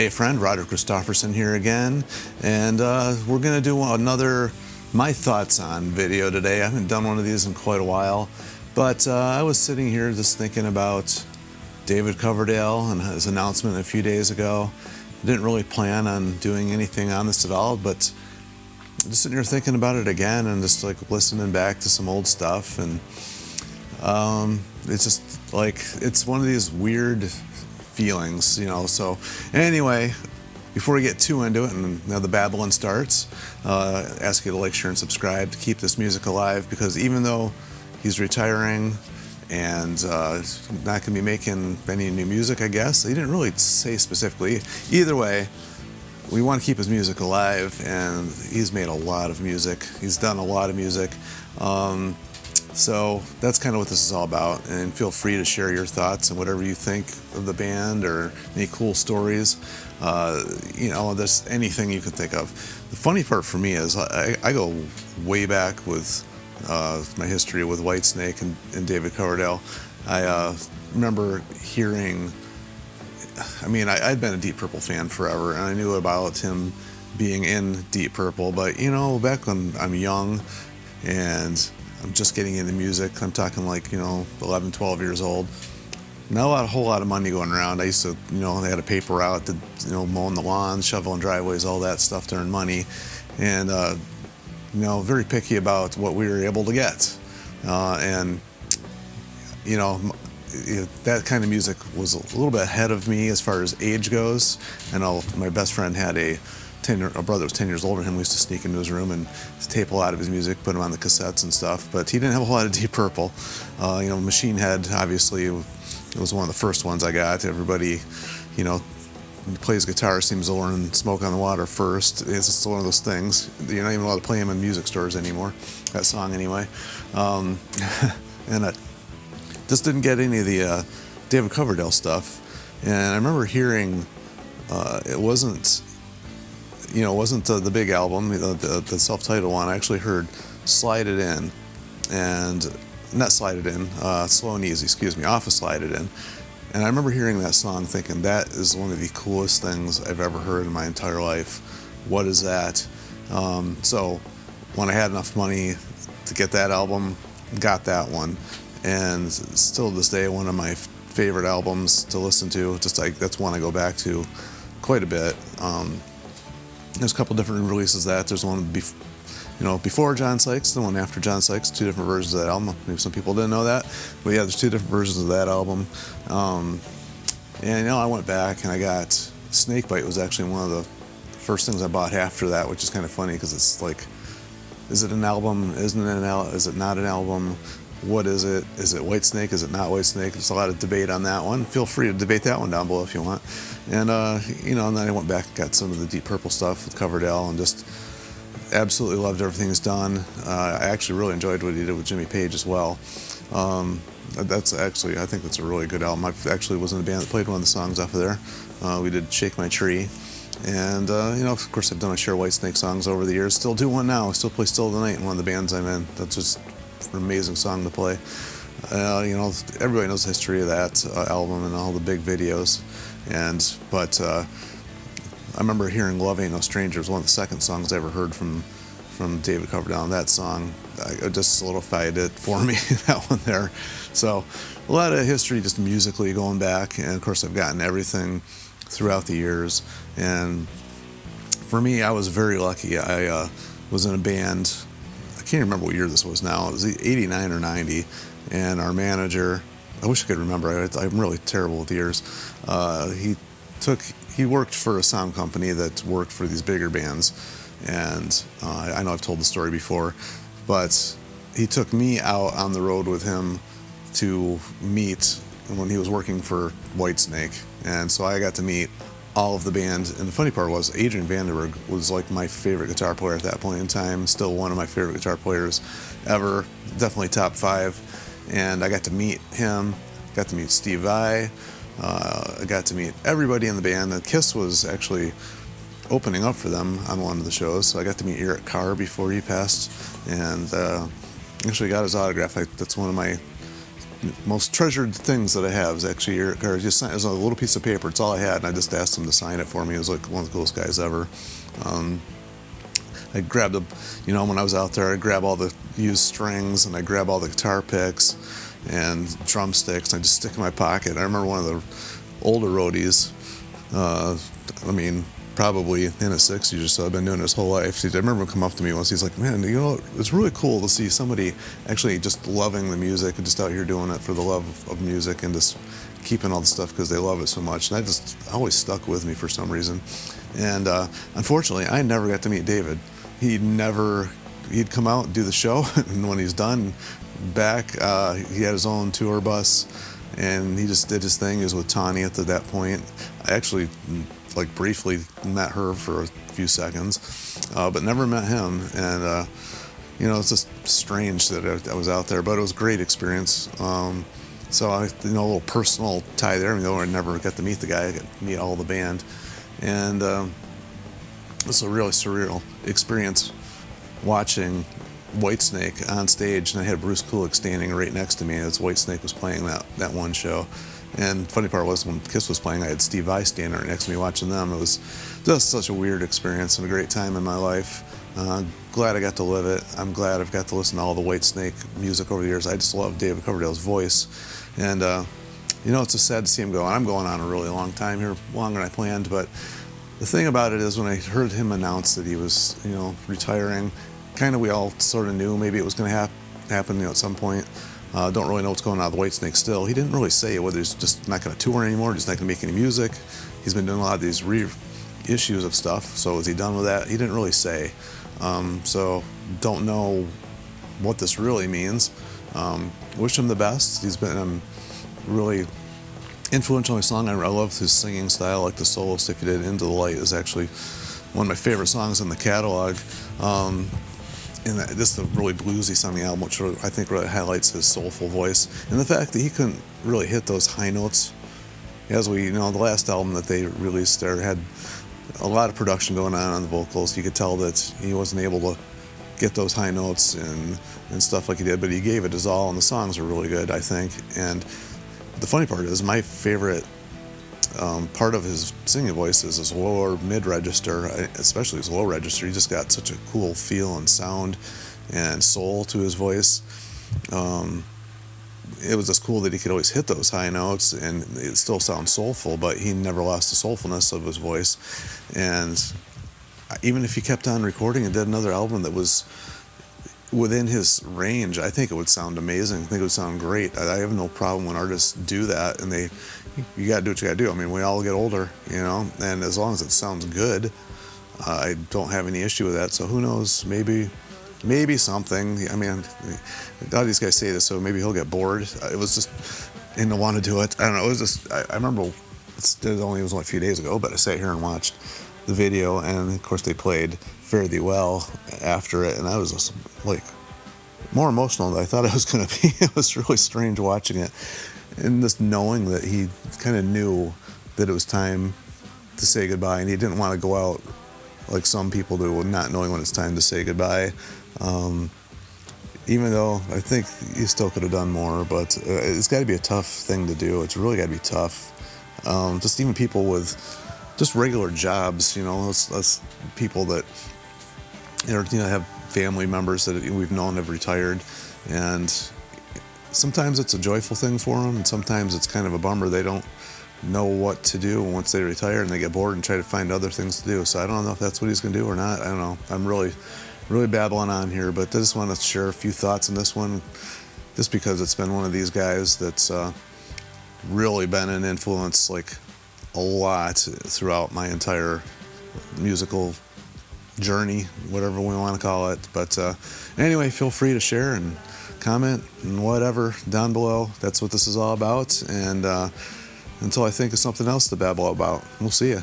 Hey friend, Roger Christofferson here again, and we're going to do another My Thoughts On video today. I haven't done one of these in quite a while, but I was sitting here just thinking about David Coverdale and his announcement a few days ago. I didn't really plan on doing anything on this at all, but just sitting here thinking about it again and just like listening back to some old stuff, and it's just like, it's one of these weird feelings, you know. So anyway, before we get too into it and now the babbling starts, ask you to like, share, and subscribe to keep this music alive, because even though he's retiring and not going to be making any new music, I guess, he didn't really say specifically. Either way, we want to keep his music alive, and he's made a lot of music. He's done a lot of music. So that's kind of what this is all about, and feel free to share your thoughts and whatever you think of the band or any cool stories. You know, there's anything you can think of. The funny part for me is I go way back with my history with Whitesnake and David Coverdale. I remember hearing, I mean, I'd been a Deep Purple fan forever, and I knew about him being in Deep Purple, but you know, back when I'm young and I'm just getting into music, I'm talking like, you know, 11, 12 years old. Not a whole lot of money going around. I used to, you know, they had a paper route to, you know, mowing the lawns, shoveling driveways, all that stuff to earn money. And, you know, very picky about what we were able to get. And, you know, that kind of music was a little bit ahead of me as far as age goes. I know my best friend had a brother that was 10 years older than him. We used to sneak into his room and tape a lot of his music, put him on the cassettes and stuff, but he didn't have a whole lot of Deep Purple. You know, Machine Head, obviously, it was one of the first ones I got. Everybody, you know, plays guitar, seems to learn Smoke on the Water first. It's just one of those things. You're not even allowed to play them in music stores anymore, that song anyway. And I just didn't get any of the David Coverdale stuff. And I remember hearing, it wasn't the big album, the self-titled one. I actually heard Slide It In, and not Slide It In, Slow and Easy, excuse me, off of Slide It In. And I remember hearing that song thinking, that is one of the coolest things I've ever heard in my entire life. What is that? So when I had enough money to get that album, got that one. And still to this day, one of my favorite albums to listen to. Just like, that's one I go back to quite a bit. There's a couple different releases of that. There's one before John Sykes, the one after John Sykes, two different versions of that album. Maybe some people didn't know that, but yeah, there's two different versions of that album. And you know, I went back and I got Snakebite was actually one of the first things I bought after that, which is kind of funny because it's like, is it an album? Isn't it an album? Is it not an album? What is it? Is it Whitesnake? Is it not Whitesnake? There's a lot of debate on that one. Feel free to debate that one down below if you want. And you know, and then I went back and got some of the Deep Purple stuff with Coverdale, and just absolutely loved everything he's done. I actually really enjoyed what he did with Jimmy Page as well. That's actually, I think that's a really good album. I actually was in a band that played one of the songs off of there. We did Shake My Tree. And, you know, of course, I've done my share of Whitesnake songs over the years. Still do one now. I still play Still the Night in one of the bands I'm in. That's just an amazing song to play. You know, everybody knows the history of that album and all the big videos. But I remember hearing Love Ain't No Stranger was one of the second songs I ever heard from David Coverdale. That song, I just solidified it for me, that one there. So a lot of history just musically going back, and of course I've gotten everything throughout the years. And for me, I was very lucky. I was in a band, I can't remember what year this was now, it was 89 or 90, and our manager, I wish I could remember, I'm really terrible with years, he worked for a sound company that worked for these bigger bands, and I know I've told the story before, but he took me out on the road with him to meet when he was working for Whitesnake, and so I got to meet all of the band. And the funny part was, Adrian Vandenberg was like my favorite guitar player at that point in time, still one of my favorite guitar players ever, definitely top 5. And I got to meet him, got to meet Steve Vai, I got to meet everybody in the band. And Kiss was actually opening up for them on one of the shows, so I got to meet Eric Carr before he passed, and actually got his autograph. That's one of my most treasured things that I have is actually your card. Just it was a little piece of paper. It's all I had, and I just asked him to sign it for me. He was like one of the coolest guys ever. I grabbed when I was out there, I grab all the used strings and I grab all the guitar picks and drumsticks and I just stick in my pocket. I remember one of the older roadies, probably in his 60s or so, I've been doing his whole life. I remember him come up to me once, he's like, man, it's really cool to see somebody actually just loving the music and just out here doing it for the love of music and just keeping all the stuff because they love it so much. And that just always stuck with me for some reason. And unfortunately, I never got to meet David. He'd come out and do the show, and when he's done, back, he had his own tour bus, and he just did his thing. He was with Tawny at that point. I actually briefly met her for a few seconds, but never met him. And it's just strange that I was out there, but it was a great experience. So a little personal tie there, even though I never got to meet the guy. I got to meet all the band, and it's a really surreal experience watching Whitesnake on stage, and I had Bruce Kulick standing right next to me as Whitesnake was playing that one show. And the funny part was when Kiss was playing, I had Steve Vai standing right next to me watching them. It was just such a weird experience and a great time in my life. Glad I got to live it. I'm glad I've got to listen to all the Whitesnake music over the years. I just love David Coverdale's voice. And, it's just sad to see him go. And I'm going on a really long time here, longer than I planned. But the thing about it is when I heard him announce that he was, retiring, kind of we all sort of knew maybe it was going to happen, at some point. Don't really know what's going on with Whitesnake still. He didn't really say whether he's just not going to tour anymore, just not going to make any music. He's been doing a lot of these reissues of stuff, so is he done with that? He didn't really say. So don't know what this really means. Wish him the best. He's been really influential in his song. I love his singing style, like the solo stuff he did. Into the Light is actually one of my favorite songs in the catalog. And this is a really bluesy sounding album, which I think really highlights his soulful voice. And the fact that he couldn't really hit those high notes. As the last album that they released there had a lot of production going on the vocals. You could tell that he wasn't able to get those high notes and stuff like he did, but he gave it his all, and the songs are really good, I think. And the funny part is my favorite part of his singing voice is his lower mid-register, especially his low register. He just got such a cool feel and sound and soul to his voice. It was just cool that he could always hit those high notes and it still sounds soulful, but he never lost the soulfulness of his voice. And even if he kept on recording and did another album that was within his range, I think it would sound amazing. I think it would sound great. I have no problem when artists do that, and you got to do what you got to do. I mean, we all get older, and as long as it sounds good, I don't have any issue with that. So who knows, maybe something. I mean, a lot of these guys say this, so maybe he'll get bored. It was just, and to want to do it. I don't know. It was just, I remember it was only a few days ago, but I sat here and watched the video, and of course they played Fare Thee Well after it, and I was just more emotional than I thought I was going to be. It was really strange watching it, and just knowing that he kind of knew that it was time to say goodbye, and he didn't want to go out like some people do, not knowing when it's time to say goodbye. Even though I think he still could have done more, but it's got to be a tough thing to do. It's really got to be tough. Just even people with just regular jobs, us people that have family members that we've known have retired, and sometimes it's a joyful thing for them, and sometimes it's kind of a bummer. They don't know what to do once they retire, and they get bored and try to find other things to do. So I don't know if that's what he's going to do or not. I don't know. I'm really babbling on here, but I just want to share a few thoughts on this one, just because it's been one of these guys that's really been an influence a lot throughout my entire musical journey, whatever we want to call it. But anyway, feel free to share and comment and whatever down below. That's what this is all about. And until I think of something else to babble about, we'll see ya.